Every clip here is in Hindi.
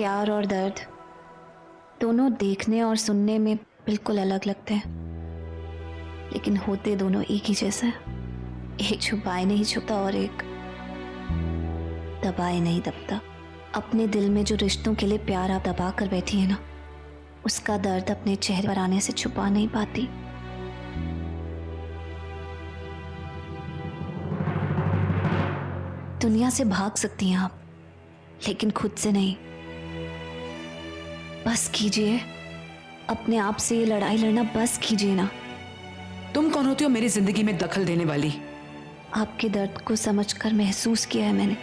प्यार और दर्द दोनों देखने और सुनने में बिल्कुल अलग लगते हैं, लेकिन होते दोनों एक ही जैसे हैं। एक छुपाए नहीं छुपता और एक दबाए नहीं दबता। अपने दिल में जो रिश्तों के लिए प्यार आप दबा कर बैठी है ना, उसका दर्द अपने चेहरे पर आने से छुपा नहीं पाती। दुनिया से भाग सकती हैं आप, लेकिन खुद से नहीं। बस कीजिए, अपने आप से ये लड़ाई लड़ना बस कीजिए ना। तुम कौन होती हो मेरी जिंदगी में दखल देने वाली? आपके दर्द को समझकर महसूस किया है मैंने।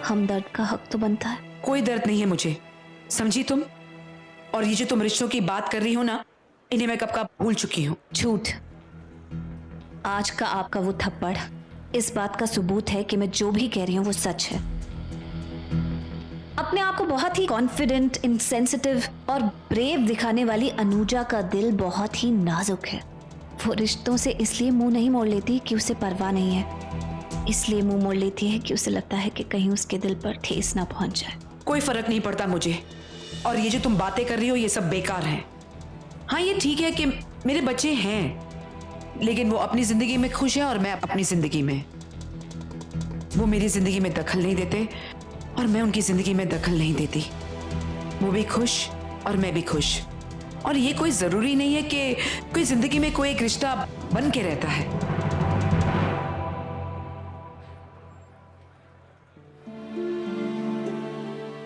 हम दर्द का हक तो बनता है। कोई दर्द नहीं है मुझे, समझी तुम? और ये जो तुम रिश्तों की बात कर रही हो ना, इन्हें मैं कब का भूल चुकी हूँ। झूठ। आज का आपका वो थप्पड़ इस बात का सबूत है कि मैं जो भी कह रही हूँ वो सच है। अपने आप को बहुत ही कॉन्फिडेंट, इनसेंसिटिव और ब्रेव दिखाने वाली अनुजा का दिल बहुत ही नाजुक है। वो रिश्तों से इसलिए मुंह नहीं मोड़ लेती कि उसे परवाह नहीं है, इसलिए मुंह मोड़ लेती है कि उसे लगता है कि कहीं उसके दिल पर ठेस ना पहुंच जाए। कोई फर्क नहीं पड़ता मुझे, और ये जो तुम बातें कर रही हो ये सब बेकार है। हाँ, ये ठीक है कि मेरे बच्चे हैं, लेकिन वो अपनी जिंदगी में खुश है और मैं अपनी जिंदगी में। वो मेरी जिंदगी में दखल नहीं देते और मैं उनकी जिंदगी में दखल नहीं देती। वो भी खुश और मैं भी खुश। और ये कोई जरूरी नहीं है कि कोई जिंदगी में कोई एक रिश्ता बन के रहता है।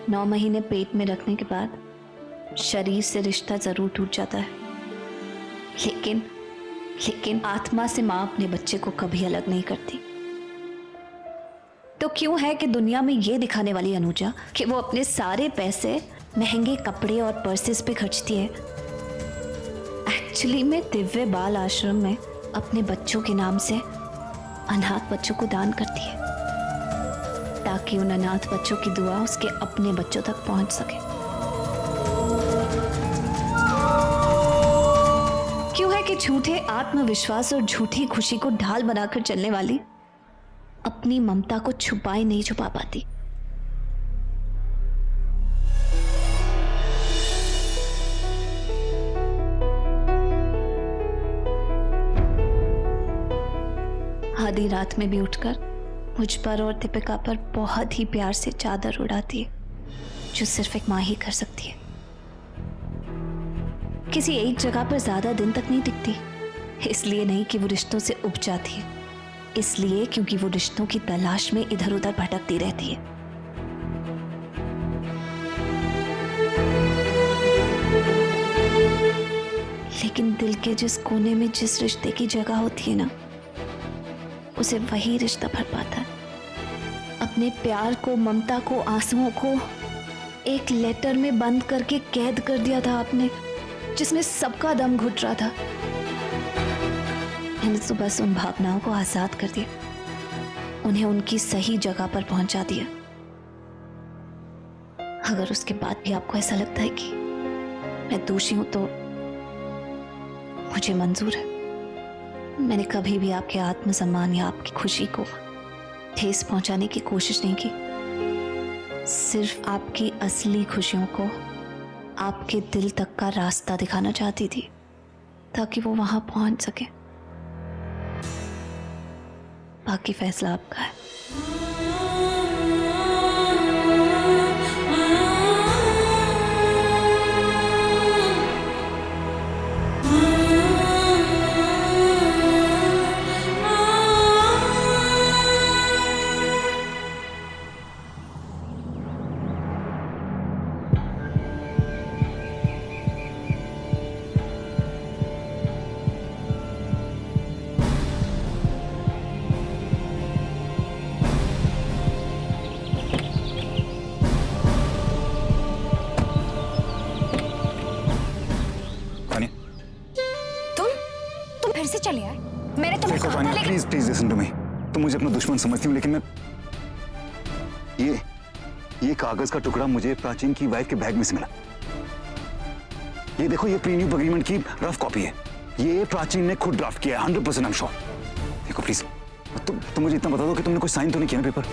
नौ महीने पेट में रखने के बाद शरीर से रिश्ता जरूर टूट जाता है, लेकिन आत्मा से मां अपने बच्चे को कभी अलग नहीं करती। तो क्यों है कि दुनिया में ये दिखाने वाली अनुजा कि वो अपने सारे पैसे महंगे कपड़े और पर्सेस पे खर्चती है, एक्चुअली में दिव्य बाल आश्रम में अपने बच्चों के नाम से अनाथ बच्चों को दान करती है, ताकि उन अनाथ बच्चों की दुआ उसके अपने बच्चों तक पहुंच सके। क्यों है कि झूठे आत्मविश्वास और झूठी खुशी को ढाल बनाकर चलने वाली अपनी ममता को छुपाए नहीं छुपा पाती। आधी रात में भी उठकर मुझ पर और दीपिका पर बहुत ही प्यार से चादर उड़ाती है, जो सिर्फ एक माँ ही कर सकती है। किसी एक जगह पर ज्यादा दिन तक नहीं टिकती, इसलिए नहीं कि वो रिश्तों से उब जाती है, इसलिए क्योंकि वो रिश्तों की तलाश में इधर उधर भटकती रहती है। लेकिन दिल के जिस कोने में जिस रिश्ते की जगह होती है ना, उसे वही रिश्ता भर पाता है। अपने प्यार को, ममता को, आंसुओं को एक लेटर में बंद करके कैद कर दिया था आपने, जिसमें सबका दम घुट रहा था। मैंने तो बस उन भावनाओं को आजाद कर दिया, उन्हें उनकी सही जगह पर पहुंचा दिया। अगर उसके बाद भी आपको ऐसा लगता है कि मैं दोषी हूं तो मुझे मंजूर है। मैंने कभी भी आपके आत्मसम्मान या आपकी खुशी को ठेस पहुंचाने की कोशिश नहीं की। सिर्फ आपकी असली खुशियों को आपके दिल तक का रास्ता दिखाना चाहती थी, ताकि वो वहां पहुंच सके। बाकी फैसला आपका है। फिर से चले आए। मैंने तुम्हें कहा था, लेकिन please please listen to me. तुम मुझे अपना दुश्मन समझती हो, लेकिन मैं ये कागज का टुकड़ा मुझे प्राचीन की वाइफ के बैग में से मिला। ये देखो, ये प्रीन्यूप एग्रीमेंट की रफ कॉपी है। ये प्राचीन ने खुद ड्राफ्ट किया है, 100% आई एम श्योर। देखो प्लीज, तुम मुझे इतना बता दो कि तुमने कोई साइन तो नहीं किया ना पेपर?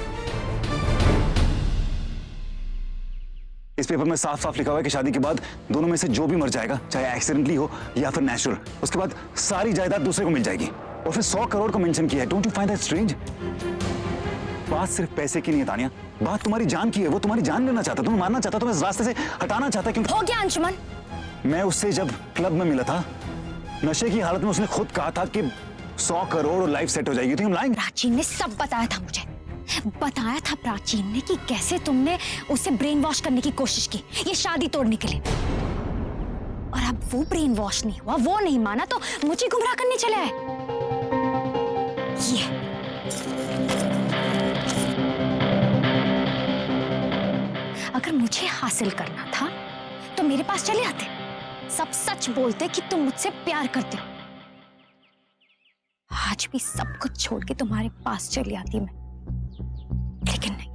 पेपर में साफ साफ लिखा हुआ है कि शादी के बाद दोनों में से जो भी मर जाएगा, चाहे एक्सीडेंटली हो या फिर नेचुरल, उसके बाद सारी जायदाद दूसरे को मिल जाएगी। और फिर 100 करोड़ को मेंशन किया है। Don't you find that strange? बात सिर्फ पैसे की नहीं है तानिया, बात तुम्हारी जान की है। वो तुम्हारी जान लेना चाहता, तुम्हें मारना चाहता, तुम्हें इस रास्ते से हटाना चाहता। क्योंकि हो गया अंशुमन। मैं उससे जब क्लब में मिला था, नशे की हालत में उसने खुद कहा था कि 100 करोड़ और लाइफ सेट हो जाएगी। तुम लाइन प्राचीन ने सब बताया था मुझे, बताया था प्राचीन ने कि कैसे तुमने उसे ब्रेन वॉश करने की कोशिश की ये शादी तोड़ने के लिए। और अब वो ब्रेन वॉश नहीं हुआ, वो नहीं माना तो मुझे गुमराह करने चला है। ये अगर मुझे हासिल करना था तो मेरे पास चले आते, सब सच बोलते कि तुम मुझसे प्यार करते हो। आज भी सब कुछ छोड़ के तुम्हारे पास चली आती मैं, लेकिन नहीं,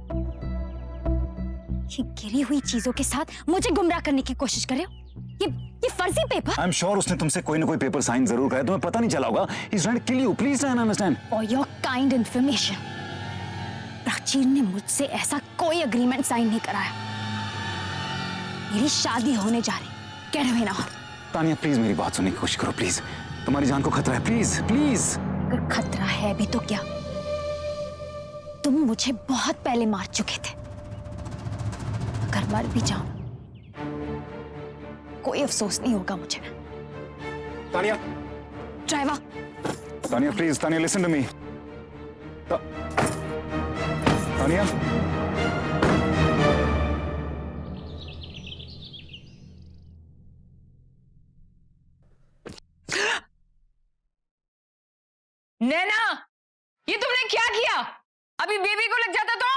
ये गिरी हुई चीजों के साथ मुझे गुमराह करने की कोशिश कर रहे हो। ये फर्जी पेपर। आई एम श्योर उसने तुमसे कोई ना कोई पेपर साइन जरूर कराया, तुम्हें पता नहीं चला होगा। He is trying to kill you, please try and understand. For your kind information, Prachin ने मुझसे ऐसा कोई एग्रीमेंट साइन नहीं कराया। मेरी शादी होने जा रही, get away now. Tania please मेरी बात सुनने की कोशिश करो, प्लीज। तुम्हारी जान को खतरा है, प्लीज प्लीज। अगर खतरा है भी तो क्या, तुम मुझे बहुत पहले मार चुके थे। अगर मर भी जाऊं कोई अफसोस नहीं होगा मुझे। Tania, driver. Tania please, Tania listen to me. Tania, Naina, ये तुमने क्या किया? अभी बेबी को लग जाता तो?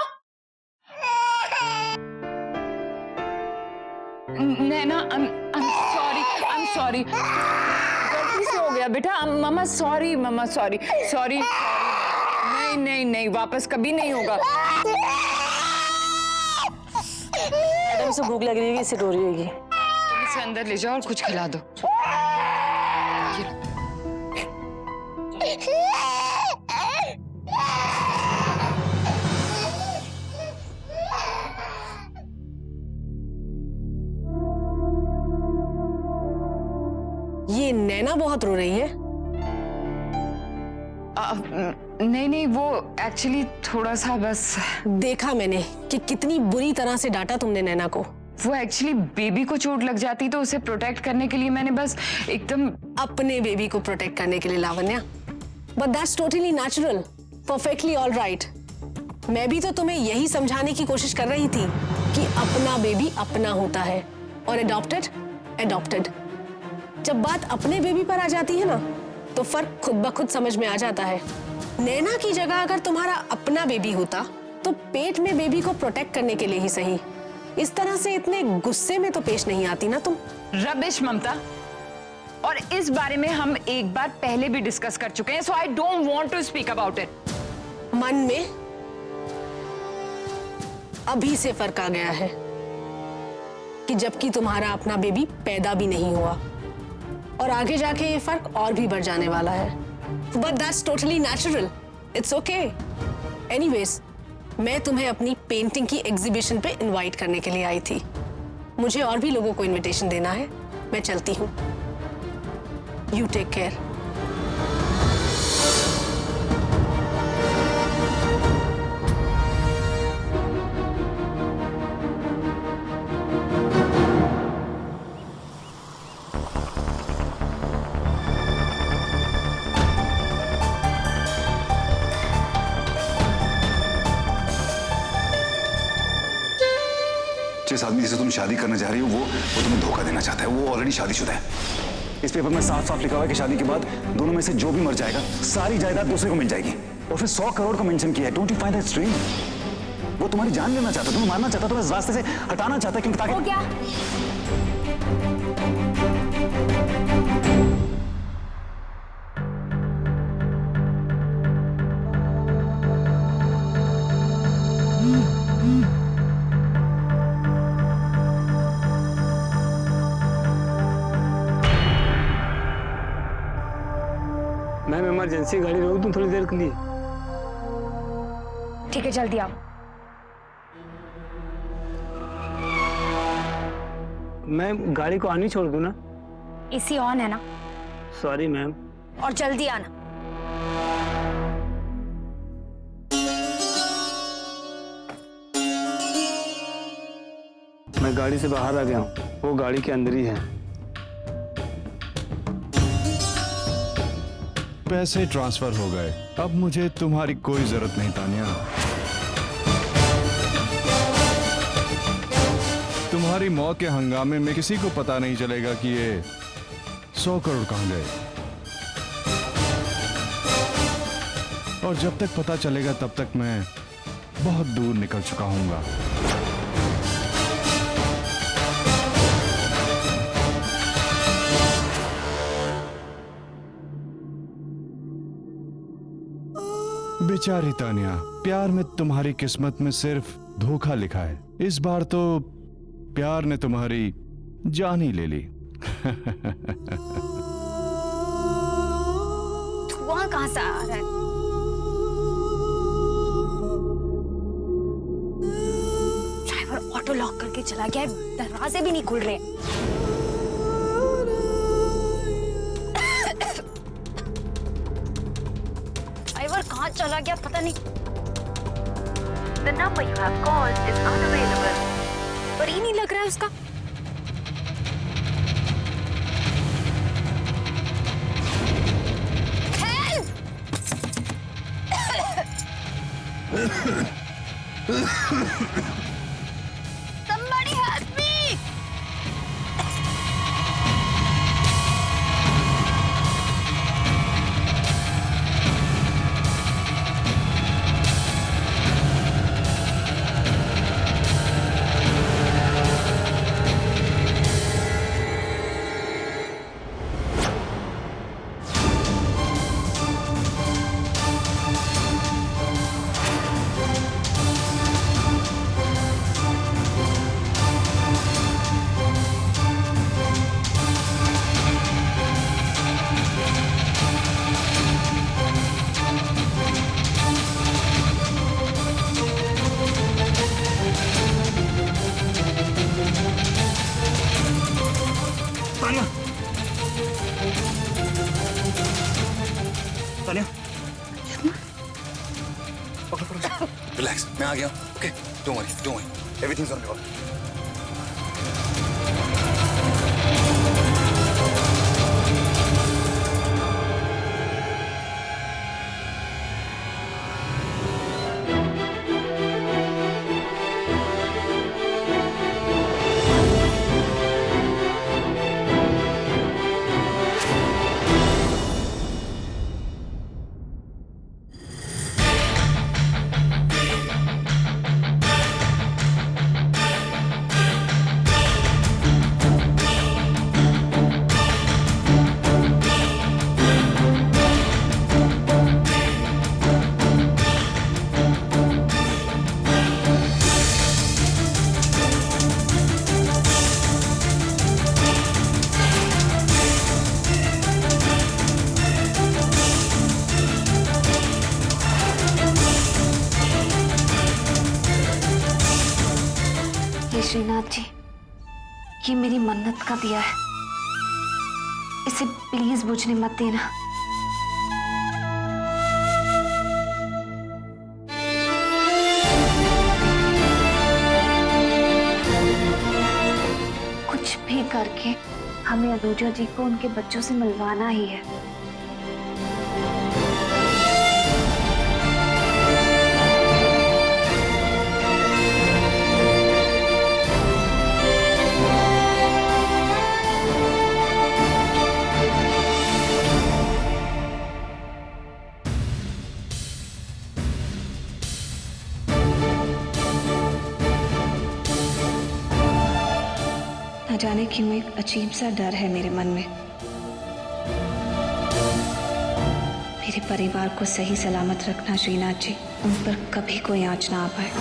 नैना, I'm sorry. गलती से हो गया बेटा। मामा सॉरी, सॉरी। नहीं, वापस कभी नहीं होगा। मैडम से भूख लग रही है, इसे रो रही होगी। तुम इसे अंदर ले जाओ और कुछ खिला दो। ये नैना बहुत रो रही है। नहीं, वो एक्चुअली थोड़ा सा बस। देखा मैंने कि कितनी बुरी तरह से डांटा तुमने नैना को। वो एक्चुअली बेबी को चोट लग जाती तो उसे प्रोटेक्ट करने के लिए मैंने बस एकदम। अपने बेबी को प्रोटेक्ट करने के लिए Lavanya, but that's totally natural, perfectly all right. मैं भी तो तुम्हें यही समझाने की कोशिश कर रही थी कि अपना बेबी अपना होता है और एडॉप्टेड। जब बात अपने बेबी पर आ जाती है ना, तो फर्क खुद ब खुद समझ में आ जाता है। नैना की जगह अगर तुम्हारा अपना बेबी होता तो पेट में बेबी को प्रोटेक्ट करने के लिए ही सही, इस तरह से इतने गुस्से में तो पेश नहीं आती ना तुम। रबिश ममता, और इस बारे में हम एक बार पहले भी डिस्कस कर चुके हैं, so I don't want to speak about it. मन में अभी से फर्क आ गया है कि जबकि तुम्हारा अपना बेबी पैदा भी नहीं हुआ, और आगे जाके ये फर्क और भी बढ़ जाने वाला है। But that's totally natural, it's okay. Anyways, मैं तुम्हें अपनी पेंटिंग की एग्जीबिशन पे इनवाइट करने के लिए आई थी। मुझे और भी लोगों को इनविटेशन देना है, मैं चलती हूँ। You take care. जिस आदमी से तुम शादी करने जा रही हो वो तुम्हें धोखा देना चाहता है। वो ऑलरेडी शादीशुदा है। इस पेपर में साफ साफ लिखा हुआ है कि शादी के बाद दोनों में से जो भी मर जाएगा सारी जायदाद दूसरे को मिल जाएगी। और फिर 100 करोड़ को मेंशन किया है। Don't you find that strange? वो तुम्हारी जान लेना चाहता, तुम्हें मारना चाहता, तुम्हें इस रास्ते से हटाना चाहता, क्योंकि ताकि हो गया। मैम इमरजेंसी गाड़ी रोक दूं थोड़ी देर के लिए? ठीक है, जल्दी आओ। मैं गाड़ी को आनी छोड़ दूं ना? एसी ऑन है ना? Sorry ma'am. और जल्दी आना। मैं गाड़ी से बाहर आ गया हूँ, वो गाड़ी के अंदर ही है। पैसे ट्रांसफर हो गए, अब मुझे तुम्हारी कोई जरूरत नहीं तानिया। तुम्हारी मौत के हंगामे में किसी को पता नहीं चलेगा कि ये 100 करोड़ कहां गए, और जब तक पता चलेगा तब तक मैं बहुत दूर निकल चुका हूंगा। बेचारी तानिया, प्यार में तुम्हारी किस्मत में सिर्फ धोखा लिखा है। इस बार तो प्यार ने तुम्हारी जान ही ले ली। धुआं कहां से आ रहा है? ड्राइवर ऑटो लॉक करके चला गया है, दरवाजे भी नहीं खुल रहे। ड्राइवर कहां चला गया पता नहीं। The number you have called is unavailable. पर ही नहीं लग रहा है उसका। Somebody help me! Tania, relax, मैं आ गया। Okay, don't worry, everything's on your. Shrinath ji, ये मेरी मन्नत का दिया है, इसे प्लीज बुझने मत देना। कुछ भी करके हमें अनुजा जी को उनके बच्चों से मिलवाना ही है। न जाने क्यों एक अजीब सा डर है मेरे मन में। मेरे परिवार को सही सलामत रखना श्रीनाथ जी, उन पर कभी कोई आंच ना आ पाए।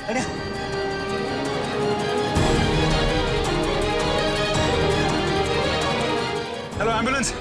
Hello ambulance.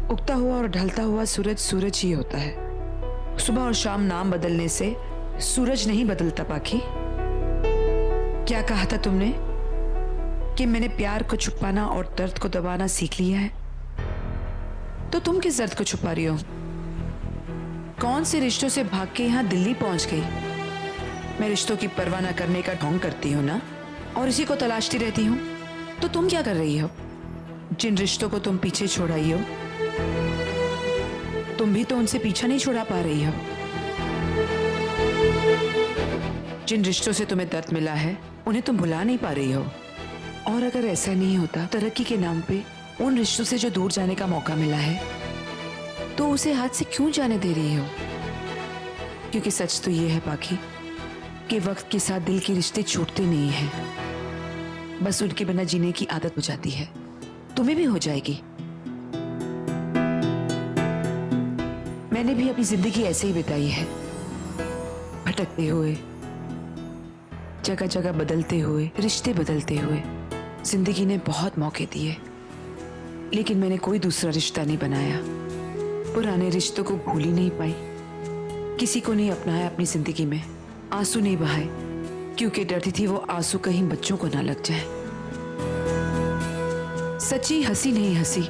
उगता हुआ और ढलता हुआ सूरज सूरज ही होता है। सुबह और शाम नाम बदलने से सूरज नहीं बदलता पाखी। क्या कहा था तुमने कि मैंने प्यार को छुपाना और दर्द को दबाना सीख लिया है? तो तुम किस दर्द को छुपा रही हो? कौन से रिश्तों से भाग के यहां दिल्ली पहुंच गई? मैं रिश्तों की परवाह न करने का ढोंग करती हूँ ना, और इसी को तलाशती रहती हूँ। तो तुम क्या कर रही हो? जिन रिश्तों को तुम पीछे छोड़ाई हो, तुम भी तो उनसे पीछा नहीं छुड़ा पा रही हो। जिन रिश्तों से तुम्हें दर्द मिला है, उन्हें तुम भुला नहीं पा रही हो। और अगर ऐसा नहीं होता, तरक्की के नाम पे उन रिश्तों से जो दूर जाने का मौका मिला है, तो उसे हाथ से क्यों जाने दे रही हो? क्योंकि सच तो ये है पाखी कि वक्त के साथ दिल के रिश्ते छूटते नहीं हैं, बस उनके बिना जीने की आदत हो जाती है। तुम्हें भी हो जाएगी। मैंने भी अपनी जिंदगी ऐसे ही बिताई है, भटकते हुए, जगह जगह बदलते हुए, रिश्ते बदलते हुए। जिंदगी ने बहुत मौके दिए, लेकिन मैंने कोई दूसरा रिश्ता नहीं बनाया। पुराने रिश्तों को भूल ही नहीं पाई। किसी को नहीं अपनाया अपनी जिंदगी में, आंसू नहीं बहाए, क्योंकि डरती थी वो आंसू कहीं बच्चों को ना लग जाए। सच्ची हंसी नहीं हंसी,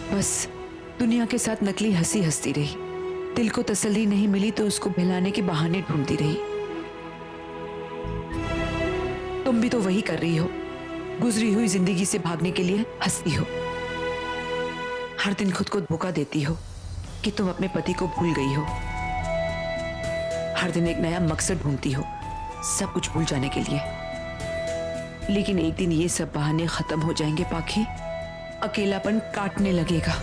बस दुनिया के साथ नकली हंसी हंसती रही। दिल को तसल्ली नहीं मिली तो उसको बहलाने के बहाने ढूंढती रही। तुम भी तो वही कर रही हो। गुजरी हुई जिंदगी से भागने के लिए हंसती हो। हर दिन खुद को धोखा देती हो कि तुम अपने पति को भूल गई हो। हर दिन एक नया मकसद ढूंढती हो सब कुछ भूल जाने के लिए। लेकिन एक दिन ये सब बहाने खत्म हो जाएंगे पाखी। अकेलापन काटने लगेगा।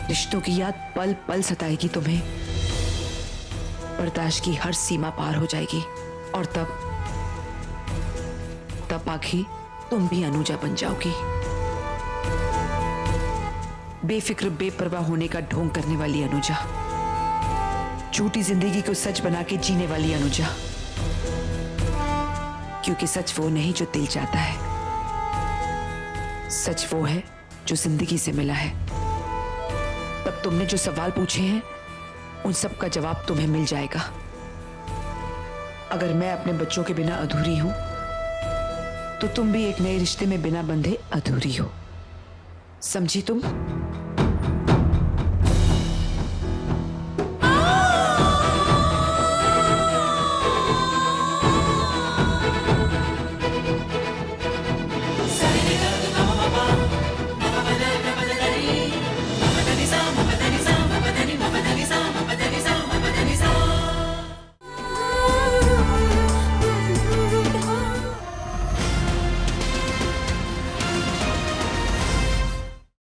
रिश्तों की याद पल पल सताएगी तुम्हें। बर्दाश्त की हर सीमा पार हो जाएगी, और तब आखिर तुम भी अनुजा बन जाओगी। बेफिक्र बेपरवाह होने का ढोंग करने वाली अनुजा, झूठी जिंदगी को सच बना के जीने वाली अनुजा। क्योंकि सच वो नहीं जो दिल चाहता है, सच वो है जो जिंदगी से मिला है। तब तुमने जो सवाल पूछे हैं, उन सब का जवाब तुम्हें मिल जाएगा। अगर मैं अपने बच्चों के बिना अधूरी हूं, तो तुम भी एक नए रिश्ते में बिना बंधे अधूरी हो। समझी तुम?